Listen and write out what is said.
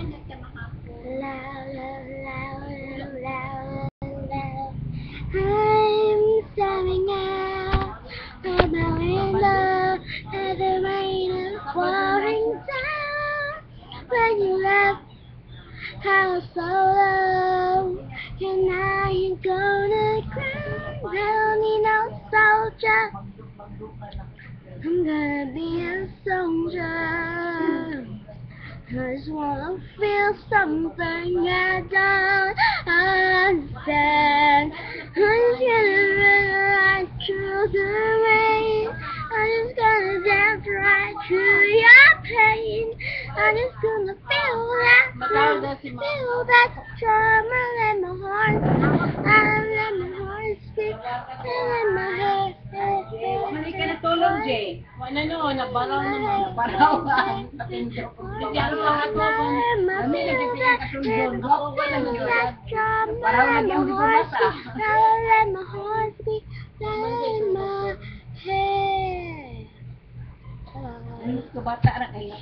La la la la la la. I'm staring out of my window as the rain is pouring down. When you left, I was so low, and now you're gonna cry. I don't need no soldier. I'm gonna be a soldier. I just wanna feel something I don't understand. I'm just gonna run right through the rain. I'm just gonna dance right through your pain. I'm just gonna feel that trauma. Let my heart, let my heart speak. Let my head. Mali ka natulog, Jay. Ano no, nabaraw naman. Nabaraw ka. Hindi ano lang ako. Kami nagkikita katulog. Ako ba lang yun? Paraw na yung dito bata. Let my heart speak. Let my head. Ano ka bata na kayo?